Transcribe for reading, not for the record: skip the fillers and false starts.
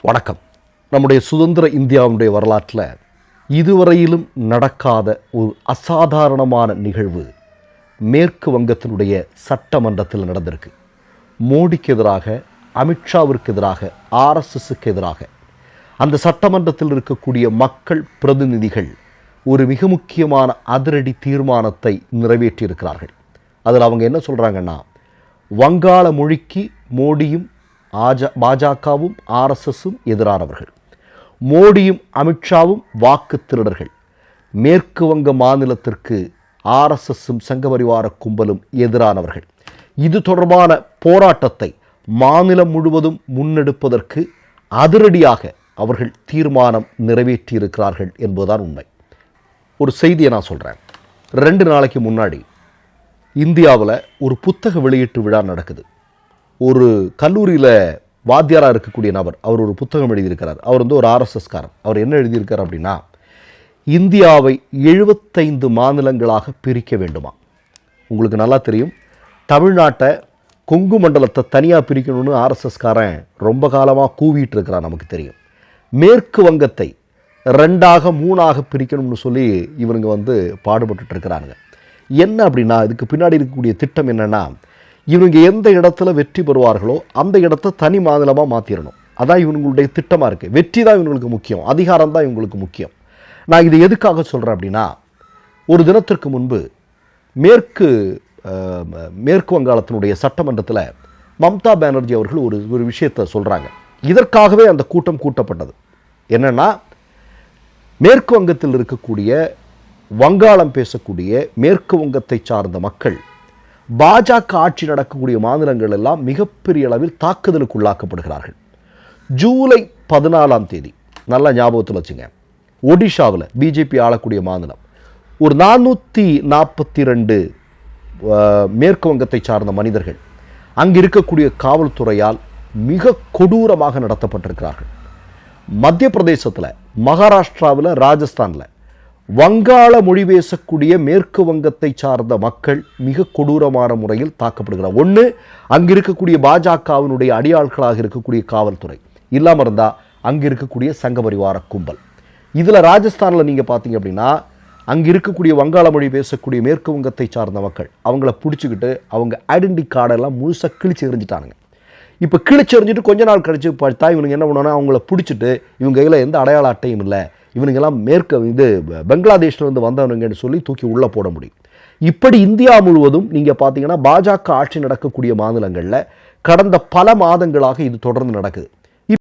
வணக்கம். நம்முடைய சுதந்திர இந்தியாவுடைய வரலாற்றில் இதுவரையிலும் நடக்காத ஒரு அசாதாரணமான நிகழ்வு மேற்கு வங்கத்தினுடைய சட்டமன்றத்தில் நடந்திருக்கு. மோடிக்கு எதிராக, அமித்ஷாவிற்கு எதிராக, ஆர்எஸ்எஸ்க்கு எதிராக அந்த சட்டமன்றத்தில் இருக்கக்கூடிய மக்கள் பிரதிநிதிகள் ஒரு மிக முக்கியமான அதிரடி தீர்மானத்தை நிறைவேற்றியிருக்கிறார்கள். அதில் அவங்க என்ன சொல்கிறாங்கன்னா, வங்காள மொழிக்கு மோடியும் பாஜகவும் ஆர்எஸ்எஸும் எதிரானவர்கள், மோடியும் அமித்ஷாவும் வாக்கு திருடர்கள், மேற்கு வங்க மாநிலத்திற்கு ஆர்எஸ்எஸும் சங்கபரிவார கும்பலும் எதிரானவர்கள். இது தொடர்பான போராட்டத்தை மாநிலம் முழுவதும் முன்னெடுப்பதற்கு அதிரடியாக அவர்கள் தீர்மானம் நிறைவேற்றியிருக்கிறார்கள் என்பதுதான் உண்மை. ஒரு செய்தியை நான் சொல்கிறேன். 2 நாளைக்கு முன்னாடி இந்தியாவில் ஒரு புத்தக வெளியீட்டு விழா நடக்குது. ஒரு கல்லூரியில் வாத்தியாராக இருக்கக்கூடிய நபர், அவர் ஒரு புத்தகம் எழுதியிருக்கிறார். அவர் ஒரு ஆர்எஸ்எஸ்காரர். அவர் என்ன எழுதியிருக்கார் அப்படின்னா, இந்தியாவை 75 மாநிலங்களாக பிரிக்க வேண்டுமா. உங்களுக்கு நல்லா தெரியும், தமிழ்நாட்டை கொங்கு மண்டலத்தை தனியாக பிரிக்கணும்னு ஆர்எஸ்எஸ்காரன் ரொம்ப காலமாக கூவிட்டு இருக்கிறான், நமக்கு தெரியும். மேற்கு வங்கத்தை 2ஆக 3ஆக பிரிக்கணும்னு சொல்லி இவனுங்க பாடுபட்டு இருக்கிறாங்க. என்ன அப்படின்னா, இதுக்கு பின்னாடி இருக்கக்கூடிய திட்டம் என்னென்னா, இவங்க எந்த இடத்துல வெற்றி பெறுவார்களோ அந்த இடத்த தனி மாநிலமாக மாற்றிடணும். அதான் இவங்களுடைய திட்டமாக இருக்குது. வெற்றி தான் இவங்களுக்கு முக்கியம், அதிகாரம் தான் இவங்களுக்கு முக்கியம். நான் இது எதுக்காக சொல்கிறேன் அப்படின்னா, ஒரு தினத்திற்கு முன்பு மேற்கு வங்காளத்தினுடைய சட்டமன்றத்தில் மம்தா பானர்ஜி அவர்கள் ஒரு விஷயத்தை சொல்கிறாங்க. இதற்காகவே அந்த கூட்டம் கூட்டப்பட்டது. என்னென்னா, மேற்கு வங்கத்தில் இருக்கக்கூடிய வங்காளம் பேசக்கூடிய மேற்கு வங்கத்தை சார்ந்த மக்கள் பாஜக ஆட்சி நடக்கக்கூடிய மாநிலங்கள் எல்லாம் மிகப்பெரிய அளவில் தாக்குதலுக்கு உள்ளாக்கப்படுகிறார்கள். ஜூலை 14ஆம் தேதி நல்லா ஞாபகத்தில் வச்சுங்க, ஒடிஷாவில் பிஜேபி ஆளக்கூடிய மாநிலம் ஒரு 442 மேற்கு வங்கத்தை சார்ந்த மனிதர்கள் அங்கு இருக்கக்கூடிய காவல்துறையால் மிக கொடூரமாக நடத்தப்பட்டிருக்கிறார்கள். மத்திய பிரதேசத்தில், மகாராஷ்டிராவில், ராஜஸ்தானில் வங்காள மொழி பேசக்கூடிய மேற்கு வங்கத்தை சார்ந்த மக்கள் மிக கொடூரமான முறையில் தாக்கப்படுகிறார். ஒன்று, அங்கு இருக்கக்கூடிய பாஜகவினுடைய அடியாட்களாக இருக்கக்கூடிய காவல்துறை இல்லாமல் இருந்தால் அங்கு இருக்கக்கூடிய சங்கபரிவார கும்பல். இதில் ராஜஸ்தானில் நீங்கள் பார்த்தீங்க அப்படின்னா, அங்கே இருக்கக்கூடிய வங்காள மொழி பேசக்கூடிய மேற்கு வங்கத்தை சார்ந்த மக்கள் அவங்கள பிடிச்சிக்கிட்டு அவங்க ஐடென்டி கார்டெல்லாம் முழுசாக கிழிச்சு எறிஞ்சிட்டானுங்க. இப்போ கிழிச்சு எறிஞ்சிட்டு கொஞ்ச நாள் கழிச்சு பார்த்தா இவனுங்க என்ன பண்ணோன்னா, அவங்கள பிடிச்சிட்டு இவங்க கையில் எந்த அடையாள அட்டையும் இல்லை, இவனுங்கெல்லாம் பெங்களாதேஷ்லேருந்து வந்தவனுங்கன்னு சொல்லி தூக்கி உள்ளே போட முடியும். இப்படி இந்தியா முழுவதும் நீங்கள் பார்த்தீங்கன்னா பாஜக ஆட்சி நடக்கக்கூடிய மாநிலங்களில் கடந்த பல மாதங்களாக இது தொடர்ந்து நடக்குது.